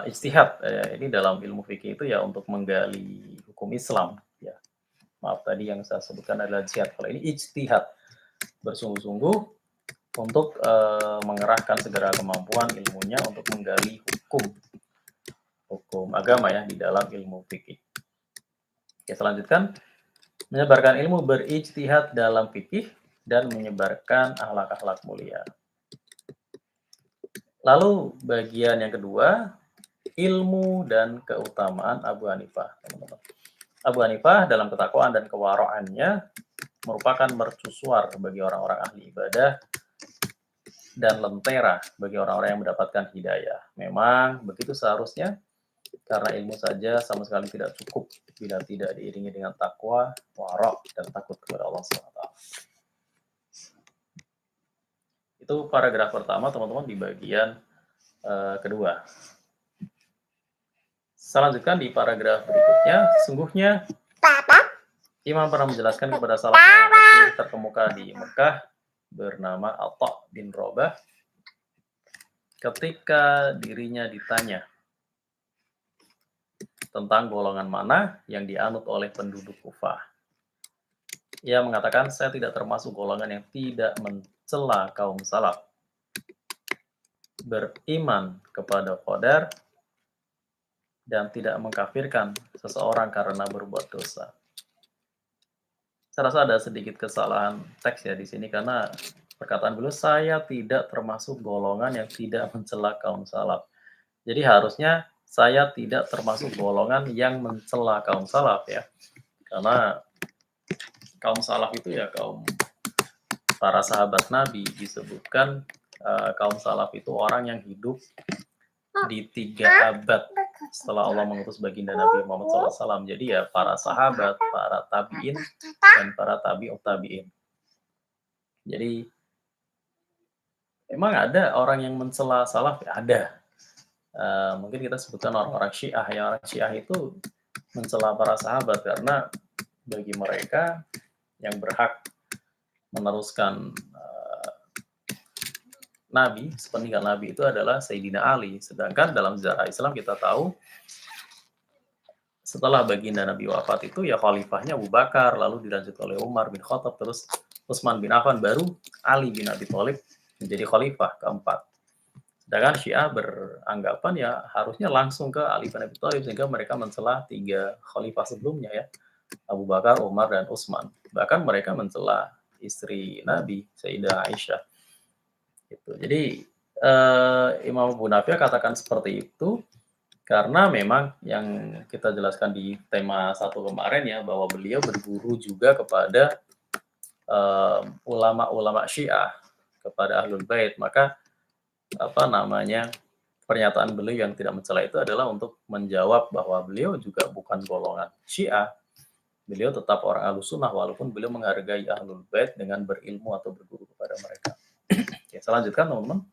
ijtihad, ini dalam ilmu fikih itu ya untuk menggali hukum Islam, ya. Maaf tadi yang saya sebutkan adalah jihad, kalau ini ijtihad, bersungguh-sungguh untuk, mengerahkan segera kemampuan ilmunya untuk menggali hukum agama ya di dalam ilmu fikih. Oke, selanjutkan, menyebarkan ilmu berijtihad dalam fikih dan menyebarkan akhlak-akhlak mulia. Lalu bagian yang kedua, ilmu dan keutamaan Abu Hanifah, teman-teman. Abu Hanifah dalam ketakwaan dan kewara'annya merupakan mercusuar bagi orang-orang ahli ibadah dan lentera bagi orang-orang yang mendapatkan hidayah. Memang begitu seharusnya, karena ilmu saja sama sekali tidak cukup bila tidak diiringi dengan takwa, wara' dan takut kepada Allah SWT. Itu paragraf pertama, teman-teman, di bagian kedua. Selanjutkan di paragraf berikutnya, sesungguhnya Imam pernah menjelaskan kepada salah seorang rasul terkemuka di Mekah bernama Atha bin Robah ketika dirinya ditanya tentang golongan mana yang dianut oleh penduduk Kufah. Ia mengatakan, saya tidak termasuk golongan yang tidak mencela kaum salaf, beriman kepada qadar, dan tidak mengkafirkan seseorang karena berbuat dosa. Saya rasa ada sedikit kesalahan teks ya di sini karena perkataan beliau, saya tidak termasuk golongan yang tidak mencela kaum salaf. Jadi harusnya saya tidak termasuk golongan yang mencela kaum salaf ya. Karena kaum salaf itu ya kaum para sahabat Nabi, disebutkan kaum salaf itu orang yang hidup di 3 abad setelah Allah mengutus baginda Nabi Muhammad SAW. Jadi ya para sahabat, para tabi'in, dan para tabi'ut tabi'in. Jadi emang ada orang yang mencela salaf? Ya, ada. Mungkin kita sebutkan orang-orang Syiah. Ya, orang Syiah itu mencela para sahabat karena bagi mereka yang berhak meneruskan Nabi, sepeninggal Nabi itu adalah Sayyidina Ali. Sedangkan dalam sejarah Islam kita tahu setelah baginda Nabi wafat itu ya khalifahnya Abu Bakar, lalu dilanjut oleh Umar bin Khattab, terus Utsman bin Affan, baru Ali bin Abi Thalib menjadi khalifah keempat. Sedangkan Syiah beranggapan ya harusnya langsung ke Ali bin Abi Thalib, sehingga mereka mencela 3 khalifah sebelumnya ya, Abu Bakar, Umar, dan Utsman. Bahkan mereka mencela istri Nabi, Sayyidah Aisyah. Gitu. Jadi Imam Abu Hanifah katakan seperti itu karena memang yang kita jelaskan di tema 1 kemarin ya, bahwa beliau berguru juga kepada ulama-ulama Syiah, kepada Ahlul Bait. Maka pernyataan beliau yang tidak mencela itu adalah untuk menjawab bahwa beliau juga bukan golongan Syiah. Beliau tetap orang Ahlus Sunnah walaupun beliau menghargai Ahlul Bait dengan berilmu atau berguru kepada mereka. Oke, selanjutkan teman-teman.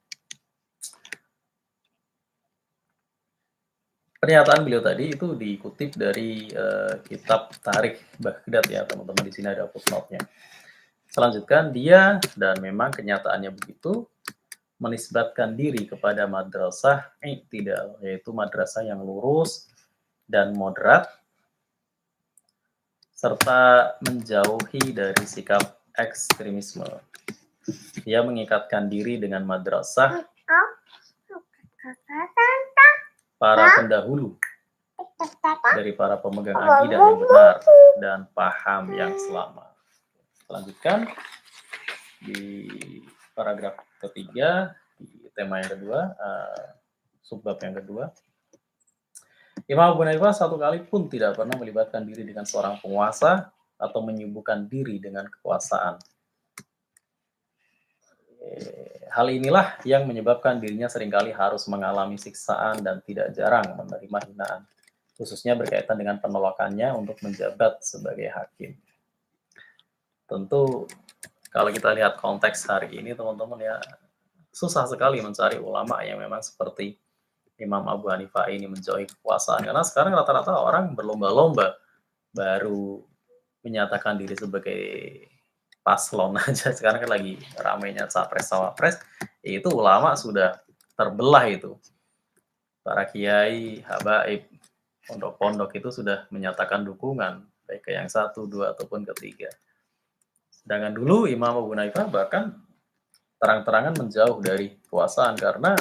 Pernyataan beliau tadi itu dikutip dari kitab Tarikh Baghdad ya teman-teman, di sini ada footnote-nya. Selanjutkan, dia dan memang kenyataannya begitu menisbatkan diri kepada madrasah i'tidal, yaitu madrasah yang lurus dan moderat serta menjauhi dari sikap ekstremisme. Dia mengikatkan diri dengan madrasah para pendahulu dari para pemegang akidah yang benar dan paham yang selamat. Lanjutkan di paragraf ketiga, di tema yang kedua, subbab yang kedua. Imam Abu Hanifah satu kali pun tidak pernah melibatkan diri dengan seorang penguasa atau menyibukkan diri dengan kekuasaan. Hal inilah yang menyebabkan dirinya seringkali harus mengalami siksaan dan tidak jarang menerima hinaan, khususnya berkaitan dengan penolakannya untuk menjabat sebagai hakim. Tentu kalau kita lihat konteks hari ini teman-teman ya, susah sekali mencari ulama yang memang seperti Imam Abu Hanifah ini menjauhi kekuasaan, karena sekarang rata-rata orang berlomba-lomba baru menyatakan diri sebagai paslon aja. Sekarang kan lagi ramainya capres cawapres, itu ulama sudah terbelah itu. para kiai, habaib, pondok-pondok itu sudah menyatakan dukungan, baik ke yang satu, dua, ataupun ketiga. Sedangkan dulu Imam Abu Hanifah bahkan terang-terangan menjauh dari kekuasaan karena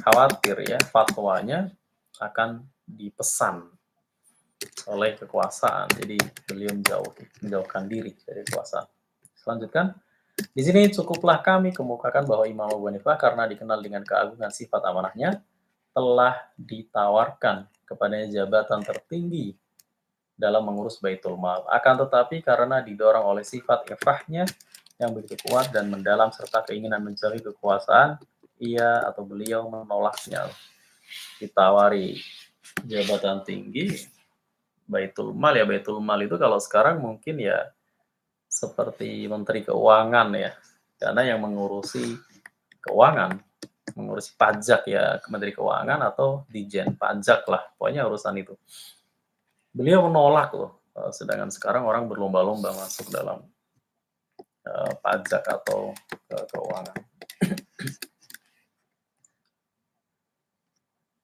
khawatir ya fatwanya akan dipesan oleh kekuasaan. Jadi beliau menjauhkan diri dari kekuasaan. Selanjutkan, di sini cukuplah kami kemukakan bahwa Imam Abu Hanifah karena dikenal dengan keagungan sifat amanahnya telah ditawarkan kepadanya jabatan tertinggi dalam mengurus Baitul Mal. Akan tetapi karena didorong oleh sifat ifahnya yang begitu kuat dan mendalam serta keinginan mencari kekuasaan, ia atau beliau menolaknya. Ditawari jabatan tinggi Baitul Mal, ya Baitul Mal itu kalau sekarang mungkin ya seperti Menteri Keuangan ya. Karena yang mengurusi keuangan, mengurusi pajak ya Menteri Keuangan atau Dijen Pajak lah, pokoknya urusan itu. Beliau menolak loh, sedangkan sekarang orang berlomba-lomba masuk dalam pajak atau keuangan.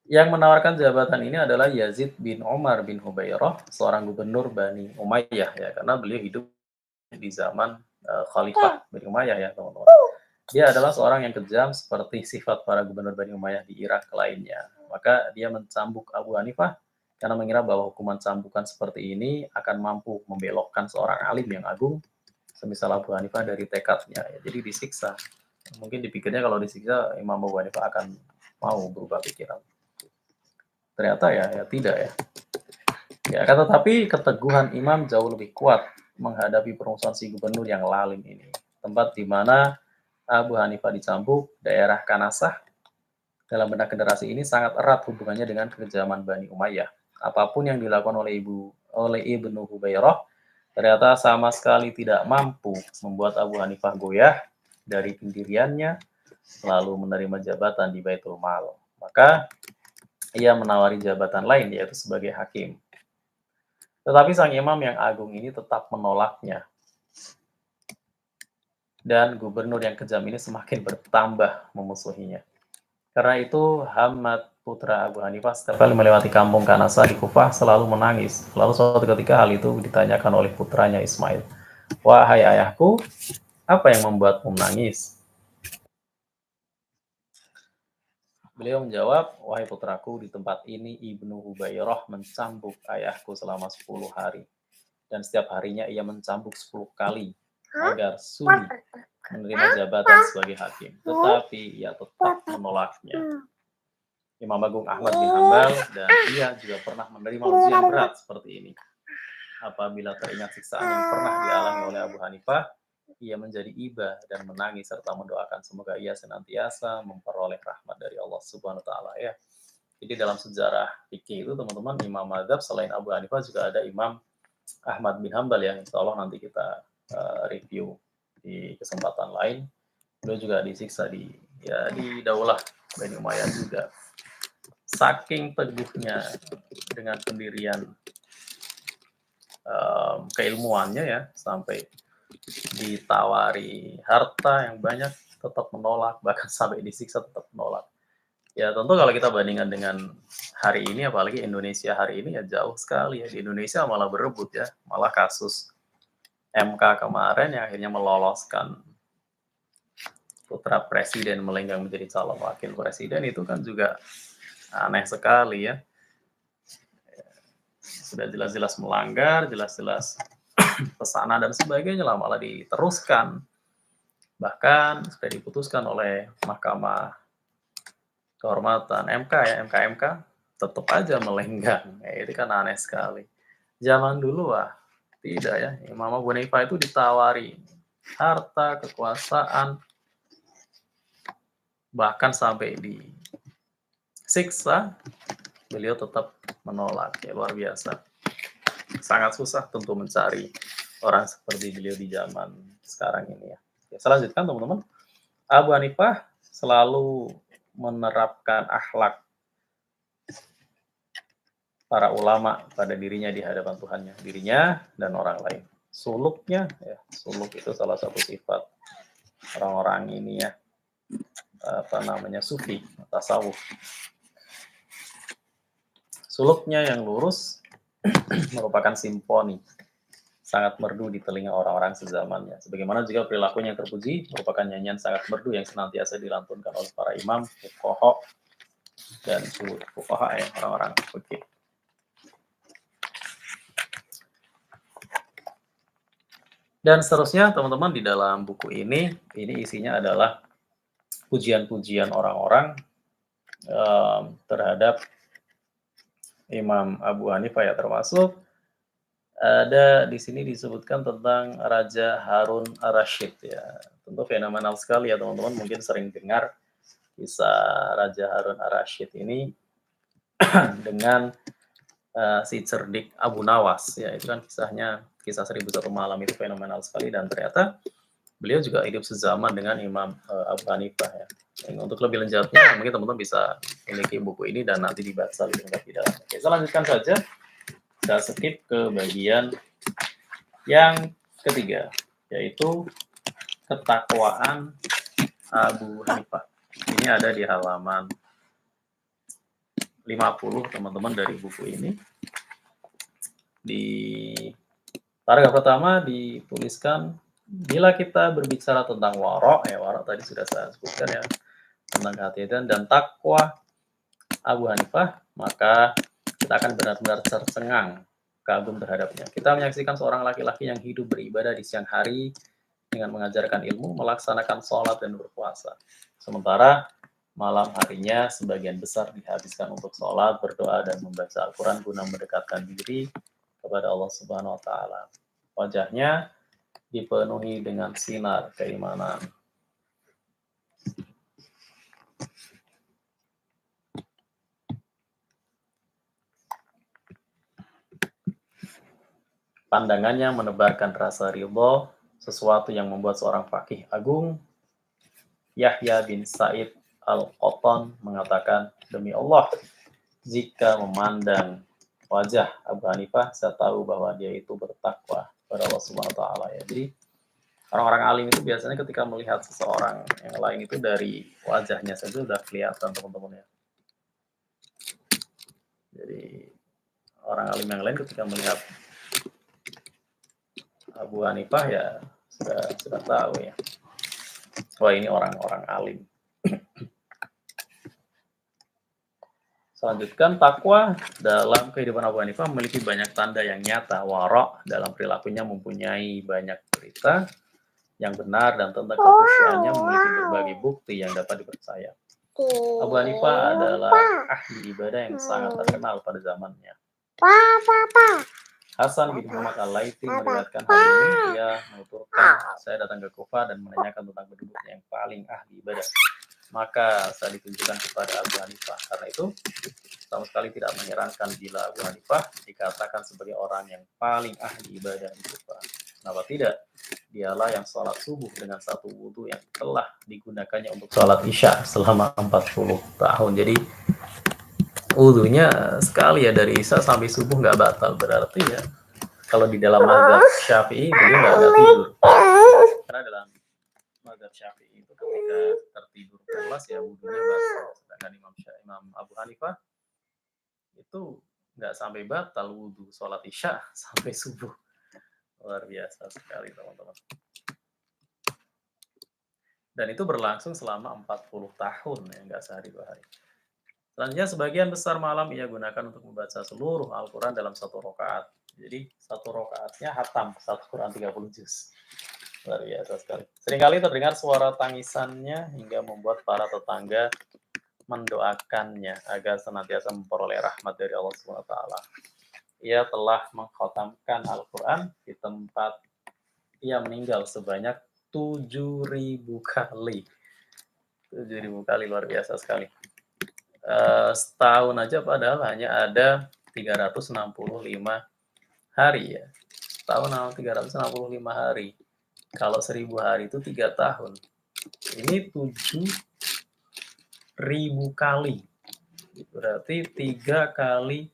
Yang menawarkan jabatan ini adalah Yazid bin Umar bin Hubairah, seorang gubernur Bani Umayyah ya, karena beliau hidup di zaman Khalifah Bani Umayyah ya teman-teman. Dia adalah seorang yang kejam seperti sifat para gubernur Bani Umayyah di Irak lainnya. Maka dia mencambuk Abu Hanifah karena mengira bahwa hukuman cambukan seperti ini akan mampu membelokkan seorang alim yang agung, semisal Abu Hanifah dari tekadnya. Ya, jadi disiksa. Mungkin dipikirnya kalau disiksa Imam Abu Hanifah akan mau berubah pikiran. Ternyata ya tidak ya. Ya, akan tetapi keteguhan Imam jauh lebih kuat menghadapi permusuhan si gubernur yang lalim ini. Tempat di mana Abu Hanifah dicambuk, daerah Kanasah, dalam benak generasi ini sangat erat hubungannya dengan kekejaman Bani Umayyah. Apapun yang dilakukan oleh Ibnu Hubairah, ternyata sama sekali tidak mampu membuat Abu Hanifah goyah dari pendiriannya, lalu menerima jabatan di Baitul Mal. Maka ia menawari jabatan lain, yaitu sebagai hakim. Tetapi sang imam yang agung ini tetap menolaknya. Dan gubernur yang kejam ini semakin bertambah memusuhinya. Karena itu Hamad putra Abu Hanifah setiap kali melewati kampung Kanasa di Kufah selalu menangis. Lalu suatu ketika hal itu ditanyakan oleh putranya Ismail. Wahai ayahku, apa yang membuatmu menangis? Beliau menjawab, wahai putraku, di tempat ini Ibnu Hubairah mencambuk ayahku selama 10 hari. Dan setiap harinya ia mencambuk 10 kali agar sulit menerima jabatan sebagai hakim. Tetapi ia tetap menolaknya. Imam Agung Ahmad bin Hambal dan ia juga pernah menerima ujian berat seperti ini. Apabila teringat siksaan yang pernah dialami oleh Abu Hanifah, ia menjadi iba dan menangis serta mendoakan semoga ia senantiasa memperoleh rahmat dari Allah Subhanahu wa taala ya. Jadi dalam sejarah fikih itu teman-teman Imam Madzhab selain Abu Hanifah juga ada Imam Ahmad bin Hambal ya. Insya Allah nanti kita review di kesempatan lain. Beliau juga disiksa di Daulah Bani Umayyah juga. Saking teguhnya dengan pendirian keilmuannya ya, sampai ditawari harta yang banyak tetap menolak, bahkan sampai disiksa tetap menolak. Ya tentu kalau kita bandingkan dengan hari ini, apalagi Indonesia hari ini ya jauh sekali ya. Di Indonesia malah berebut ya, malah kasus MK kemarin yang akhirnya meloloskan putra presiden melenggang menjadi calon wakil presiden itu kan juga aneh sekali ya. Sudah jelas-jelas melanggar, jelas-jelas pesanan dan sebagainya lah malah diteruskan. Bahkan sudah diputuskan oleh Mahkamah Kehormatan MK ya, MK tetap aja melenggang. Itu kan aneh sekali. Zaman dulu tidak ya. Imam Abu Hanifah itu ditawari harta, kekuasaan, bahkan sampai disiksa, beliau tetap menolak. Ya, luar biasa. Sangat susah tentu mencari orang seperti beliau di zaman sekarang ini ya. Selanjutnya teman-teman, Abu Hanifah selalu menerapkan akhlak para ulama pada dirinya di hadapan Tuhannya, dirinya dan orang lain. Suluknya, ya, suluk itu salah satu sifat orang-orang ini ya, sufi, tasawuf. Suluknya yang lurus merupakan simfoni, sangat merdu di telinga orang-orang sezamannya. Sebagaimana juga perilakunya yang terpuji merupakan nyanyian sangat merdu yang senantiasa dilantunkan oleh para imam, fuqaha, dan fuqaha ya, orang-orang fikih. Dan seterusnya teman-teman di dalam buku ini isinya adalah pujian-pujian orang-orang terhadap Imam Abu Hanifah ya, termasuk ada di sini disebutkan tentang Raja Harun ar-Rasyid ya. Tentu fenomenal sekali ya teman-teman, mungkin sering dengar kisah Raja Harun ar-Rasyid ini dengan si cerdik Abu Nawas ya, itu kan kisah 1001 malam, itu fenomenal sekali, dan ternyata beliau juga hidup sezaman dengan Imam Abu Hanifah ya. Untuk lebih lanjutnya mungkin teman-teman bisa memiliki buku ini dan nanti dibaca lebih lengkap di dalamnya. Oke, saya lanjutkan saja. Kita skip ke bagian yang ketiga, yaitu ketakwaan Abu Hanifah. Ini ada di halaman 50 teman-teman dari buku ini. Di paragraf pertama dituliskan, bila kita berbicara tentang warok, ya warok tadi sudah saya sebutkan ya, tentang kehati-hatian dan takwa Abu Hanifah, maka kita akan benar-benar tercengang, kagum terhadapnya. Kita menyaksikan seorang laki-laki yang hidup beribadah di siang hari dengan mengajarkan ilmu, melaksanakan sholat dan berpuasa. Sementara malam harinya sebagian besar dihabiskan untuk sholat, berdoa, dan membaca Al-Quran guna mendekatkan diri kepada Allah Subhanahu wa Ta'ala. Wajahnya dipenuhi dengan sinar keimanan. Pandangannya menebarkan rasa ridho, sesuatu yang membuat seorang faqih agung, Yahya bin Sa'id Al-Qattan, mengatakan, demi Allah, jika memandang wajah Abu Hanifah, saya tahu bahwa dia itu bertakwa kepada Allah Subhanahu wa Ta'ala ya. Jadi orang-orang alim itu biasanya ketika melihat seseorang yang lain itu dari wajahnya saja sudah kelihatan teman-teman ya. Jadi orang alim yang lain ketika melihat Abu Hanifah ya sudah tahu ya. Wah, ini orang-orang alim. Selanjutkan, takwa dalam kehidupan Abu Hanifah memiliki banyak tanda yang nyata. Warok dalam perilakunya mempunyai banyak berita yang benar, dan tentang kekhusyuannya memiliki berbagai bukti yang dapat dipercaya. Abu Hanifah adalah ahli ibadah yang sangat terkenal pada zamannya. Hasan bin Muhammad Al-Laitsi meriwayatkan hal ini. Dia menuturkan, saya datang ke Kufah dan menanyakan tentang penduduknya yang paling ahli ibadah. Maka saya ditunjukkan kepada Abu Hanifah. Karena itu, sama sekali tidak menyerankan bila Abu Hanifah dikatakan sebagai orang yang paling ahli ibadah di Kufah. Kenapa tidak? Dialah yang sholat subuh dengan satu wudhu yang telah digunakannya untuk sholat isya selama 40 tahun. Jadi wudhunya sekali ya, dari isya sampai subuh nggak batal. Berarti ya, kalau di dalam mazhab Syafi'i beliau nggak tidur. Karena dalam mazhab Syafi'i itu ketika tertidur pulas ya wudhunya batal. Sedangkan Imam Abu Hanifah itu nggak sampai batal wudhu sholat isya sampai subuh. Luar biasa sekali teman-teman. Dan itu berlangsung selama 40 tahun ya, nggak sehari dua hari. Selanjutnya, sebagian besar malam ia gunakan untuk membaca seluruh Al-Quran dalam satu rakaat. Jadi satu rakaatnya hatam, satu Quran 30 juz. Luar biasa sekali. Seringkali terdengar suara tangisannya hingga membuat para tetangga mendoakannya agar senantiasa memperoleh rahmat dari Allah Subhanahu wa Ta'ala. Ia telah mengkhatamkan Al-Quran di tempat ia meninggal sebanyak 7.000 kali. 7.000 kali, luar biasa sekali. Setahun aja padahal hanya ada 365 hari ya. Setahun 365 hari. Kalau 1.000 hari itu 3 tahun. Ini 7.000 kali. Berarti 3 kali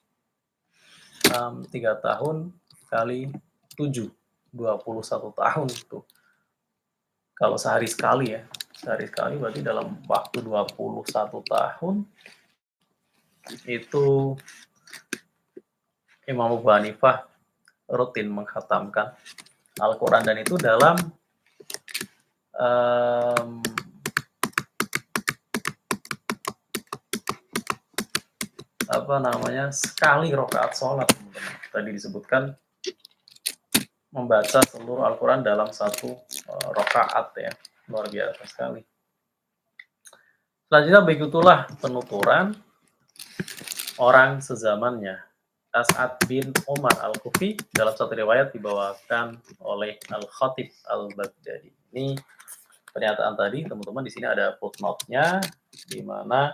3 tahun kali 7, 21 tahun itu. Kalau sehari sekali ya, sehari sekali berarti dalam waktu 21 tahun itu Imam Abu Hanifah rutin menghatamkan Al-Quran, dan itu dalam sekali rakaat sholat, teman-teman. Tadi disebutkan membaca seluruh Al-Quran dalam satu rakaat ya, luar biasa sekali. Selanjutnya begitulah penuturan orang sezamannya, As'ad bin Umar Al-Kufi. Dalam satu riwayat dibawakan oleh Al-Khatib Al-Baghdadi. Ini pernyataan tadi, teman-teman, di sini ada footnote-nya, di mana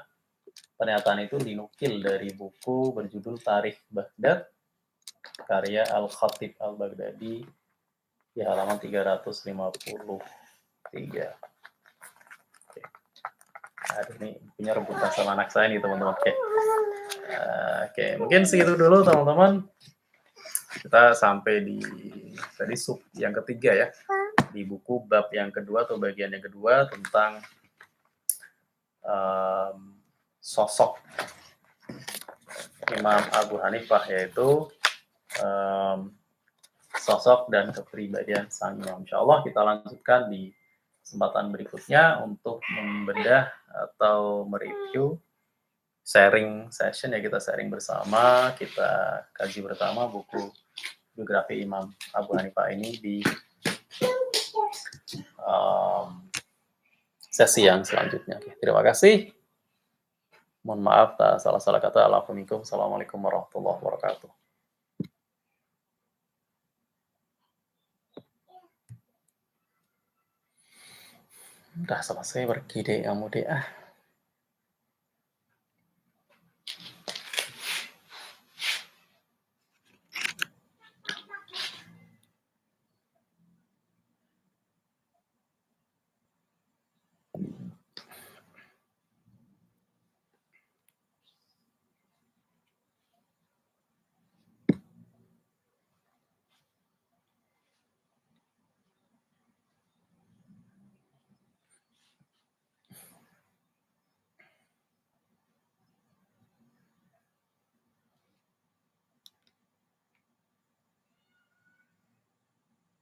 pernyataan itu dinukil dari buku berjudul Tarikh Baghdad, karya Al-Khatib Al-Baghdadi, di halaman 353. Oke. Aduh, ini punya rebutan sama anak saya nih, teman-teman. Oke, mungkin segitu dulu, teman-teman. Kita sampai di tadi sub yang ketiga ya, di buku bab yang kedua atau bagian yang kedua tentang sosok Imam Abu Hanifah, yaitu sosok dan kepribadian sang imam. Insya Allah kita lanjutkan di kesempatan berikutnya untuk membedah atau mereview sharing session ya, kita sharing bersama, kita kaji bersama buku biografi Imam Abu Hanifah ini di sesi yang selanjutnya. Oke, terima kasih. Mohon maaf tak salah-salah kata. Assalamualaikum warahmatullahi wabarakatuh. Udah selesai pergi deh kamu deh.